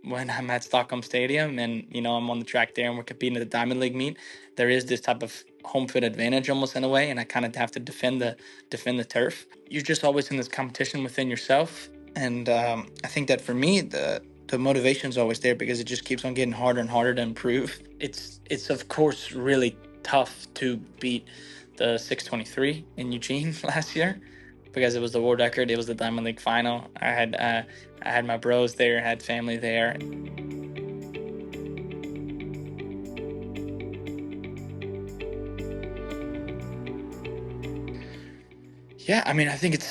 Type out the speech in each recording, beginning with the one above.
I'm at Stockholm Stadium and I'm on the track there and we're competing at the Diamond League meet, there is this type of home field advantage almost in a way, and I kind of have to defend the turf. You're just always in this competition within yourself, and I think that for me the motivation is always there because it just keeps on getting harder and harder to improve. It's of course really tough to beat the 623 in Eugene last year because it was the world record. It was the Diamond League final. I had my bros there, had family there. Yeah, I mean, I think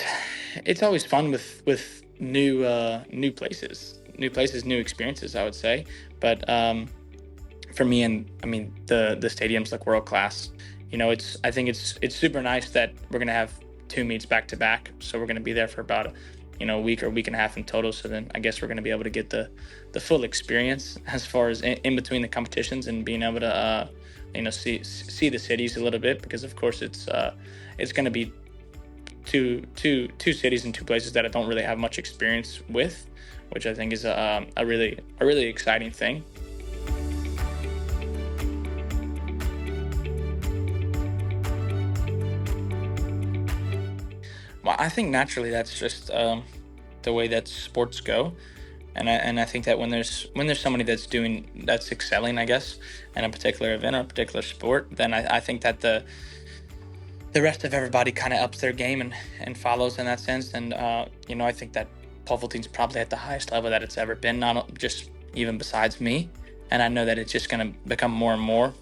it's always fun with new places, new experiences, I would say. But for me, and I mean, the stadiums look world class. It's I think it's super nice that we're gonna have two meets back to back. So we're gonna be there for about a week or week and a half in total. So then I guess we're gonna be able to get the full experience as far as in between the competitions and being able to see the cities a little bit, because of course it's gonna be two cities and two places that I don't really have much experience with, which I think is a really exciting thing. Well, I think naturally that's just the way that sports go, and I think that when there's somebody that's excelling, I guess, in a particular event or a particular sport, then I think that the rest of everybody kind of ups their game and follows in that sense. And I think that pole vaulting's probably at the highest level that it's ever been, not just even besides me. And I know that it's just going to become more and more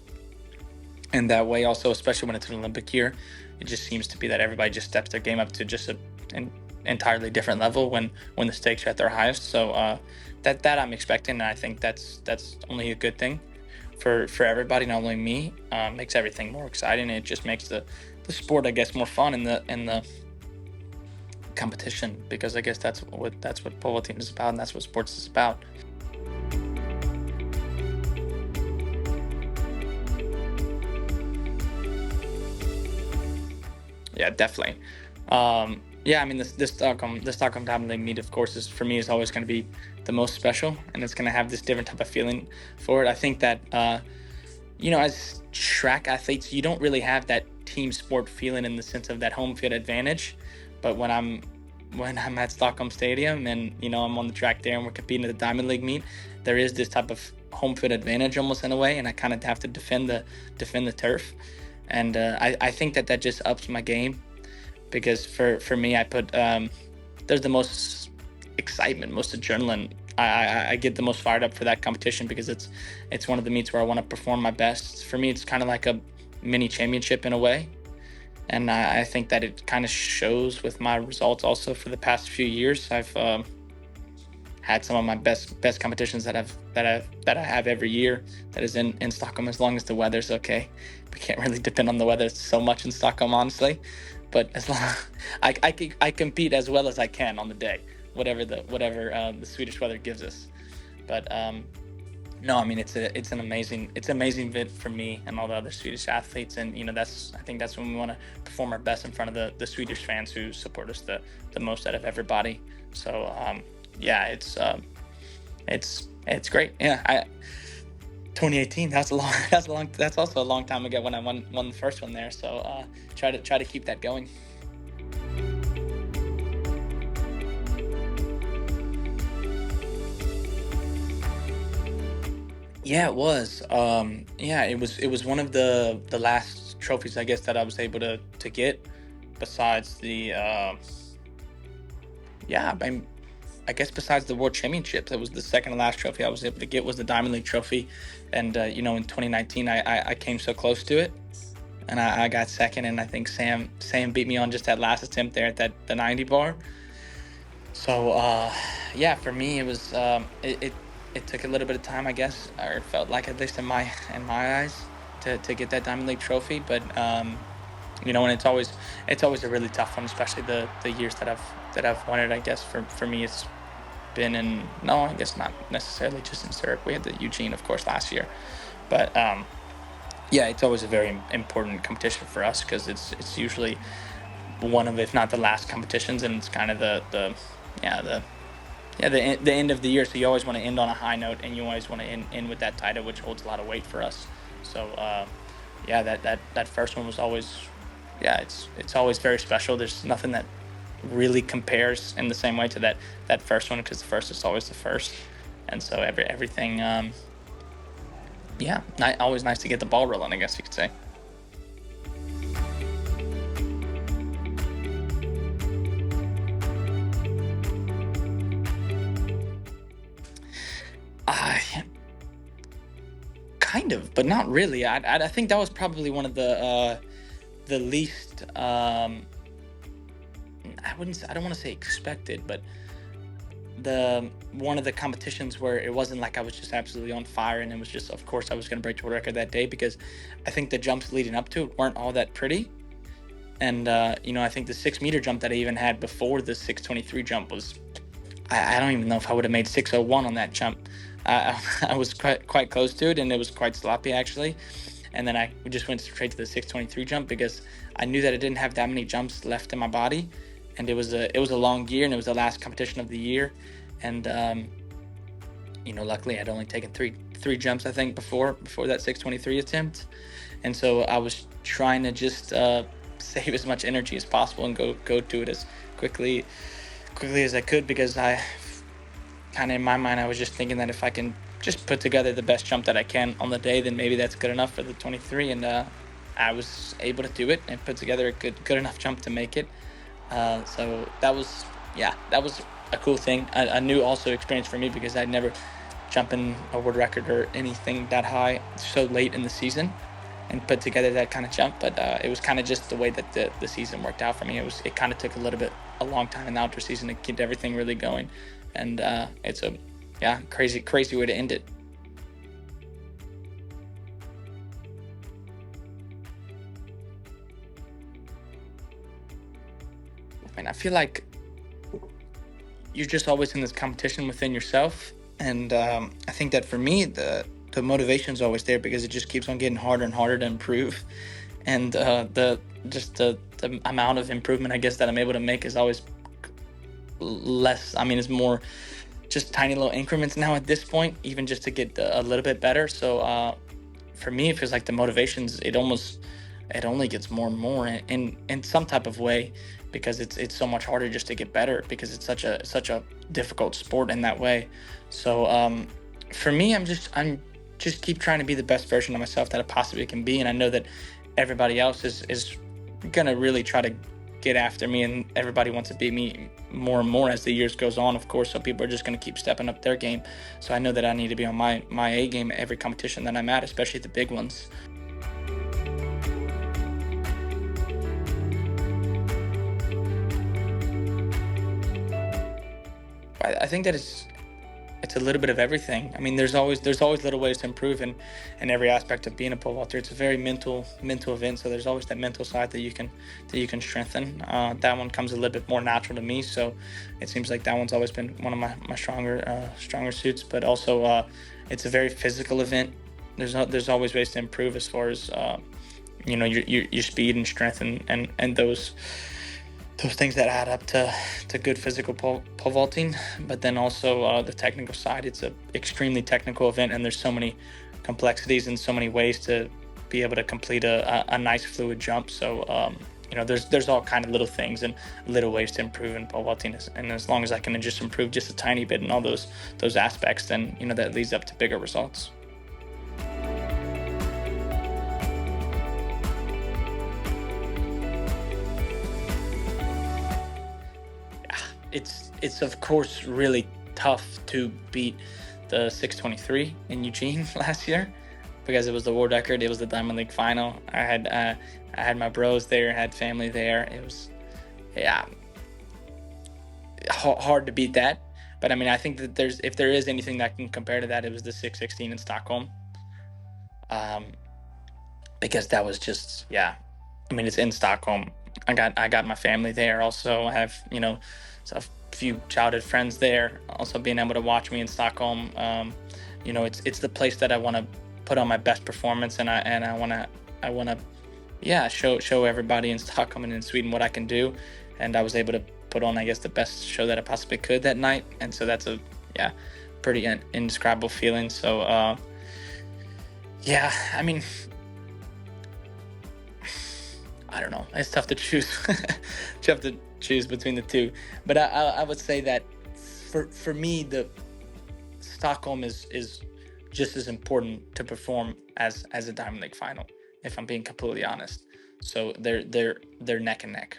in that way. Also, especially when it's an Olympic year, it just seems to be that everybody just steps their game up to just an entirely different level when the stakes are at their highest. So that I'm expecting, and I think that's only a good thing for everybody, not only me. Makes everything more exciting. It just makes the sport, I guess, more fun in the competition, because I guess that's what pole vaulting is about, and that's what sports is about. Yeah, definitely. Yeah, I mean, the Stockholm Diamond League meet, of course, is for me is always going to be the most special, and it's going to have this different type of feeling for it. I think that as track athletes, you don't really have that team sport feeling in the sense of that home field advantage. But when I'm at Stockholm Stadium and I'm on the track there and we're competing at the Diamond League meet, there is this type of home field advantage almost in a way, and I kind of have to defend the turf, and I think that just ups my game, because for me, I put there's the most excitement, most adrenaline. I get the most fired up for that competition because it's one of the meets where I want to perform my best. For me, it's kind of like a mini championship in a way, and I think that it kind of shows with my results. Also, for the past few years, I've had some of my best competitions that I have every year. That is in Stockholm, as long as the weather's okay. We can't really depend on the weather so much in Stockholm, honestly. But as long I compete as well as I can on the day, whatever the Swedish weather gives us. But no, I mean, it's an amazing bit for me and all the other Swedish athletes, and I think that's when we want to perform our best in front of the Swedish fans who support us the most out of everybody. So yeah, it's great. Yeah, 2018. That's also a long time ago when I won the first one there. So try to keep that going. Yeah, it was. Yeah, it was one of the last trophies, I guess, that I was able to get. Besides the yeah, I guess besides the World Championships, it was the second to last trophy I was able to get was the Diamond League trophy, and in 2019 I came so close to it, and I got second, and I think Sam beat me on just that last attempt there at the 90 bar. So yeah, for me it was it took a little bit of time, I guess, or it felt like, at least in my eyes, to get that Diamond League trophy. But and it's always a really tough one, especially the years that I've won it. I guess for me it's been in, no, I guess not necessarily just in Zurich. We had the Eugene, of course, last year, but yeah, it's always a very important competition for us because it's usually one of, if not the last competitions, and it's kind of the yeah the end of the year. So you always want to end on a high note, and you always want to end with that title, which holds a lot of weight for us. So yeah, that first one was always, yeah, it's always very special. There's nothing that really compares in the same way to that first one, because the first is always the first. And so everything, yeah, always nice to get the ball rolling, I guess you could say. Uh, kind of, but not really. I think that was probably one of the least, I don't want to say expected, but the one of the competitions where it wasn't like I was just absolutely on fire, and it was just, of course, I was going to break the world record that day, because I think the jumps leading up to it weren't all that pretty. And I think the 6 meter jump that I even had before the 6:23 jump was, I don't even know if I would have made 6:01 on that jump. I was quite close to it, and it was quite sloppy actually. And then I just went straight to the 6:23 jump, because I knew that I didn't have that many jumps left in my body, and it was a long year, and it was the last competition of the year. And luckily I'd only taken three jumps, I think, before that 6:23 attempt. And so I was trying to just save as much energy as possible and go to it as quickly as I could, because I kind of, in my mind, I was just thinking that if I can just put together the best jump that I can on the day, then maybe that's good enough for the 23. And I was able to do it and put together a good enough jump to make it. So that was a cool thing, a new also experience for me, because I'd never jumping a world record or anything that high so late in the season and put together that kind of jump. But it was kind of just the way that the season worked out for me. It kind of took a long time in the outdoor season to get everything really going. And it's a crazy way to end it. I mean, I feel like you're just always in this competition within yourself. And I think that for me, the motivation is always there, because it just keeps on getting harder and harder to improve. And the amount of improvement, I guess, that I'm able to make is always less. I mean, it's more just tiny little increments now at this point, even just to get a little bit better. So for me, it feels like the motivations, it only gets more and more in some type of way, because it's so much harder just to get better, because it's such a difficult sport in that way. So for me, I'm just keep trying to be the best version of myself that I possibly can be. And I know that everybody else is gonna really try to get after me, and everybody wants to beat me more and more as the years goes on, of course. So people are just going to keep stepping up their game. So I know that I need to be on my A game at every competition that I'm at, especially the big ones. I think that it's a little bit of everything. I mean, there's always little ways to improve in every aspect of being a pole vaulter. It's a very mental event, so there's always that mental side that you can strengthen. That one comes a little bit more natural to me, so it seems like that one's always been one of my stronger suits. But also, it's a very physical event. There's always ways to improve as far as your speed and strength and those things that add up to good physical pole vaulting. But then also the technical side, it's an extremely technical event, and there's so many complexities and so many ways to be able to complete a nice fluid jump. So there's all kind of little things and little ways to improve in pole vaulting, and as long as I can just improve just a tiny bit in all those aspects, then that leads up to bigger results. It's of course really tough to beat the 6:23 in Eugene last year, because it was the world record. It was the Diamond League final. I had my bros there, had family there. It was hard to beat that. But I mean, I think that if there is anything that can compare to that, it was the 6:16 in Stockholm. Because that was just, I mean, it's in Stockholm. I got my family there. Also, I have a few childhood friends there. Also, being able to watch me in Stockholm, it's the place that I want to put on my best performance, and I want to show everybody in Stockholm and in Sweden what I can do. And I was able to put on, I guess, the best show that I possibly could that night, and so that's a pretty indescribable feeling. So I mean, I don't know. It's tough to choose. Tough to choose between the two, but I would say that for me, the Stockholm is just as important to perform as a Diamond League final, if I'm being completely honest. So they're neck and neck.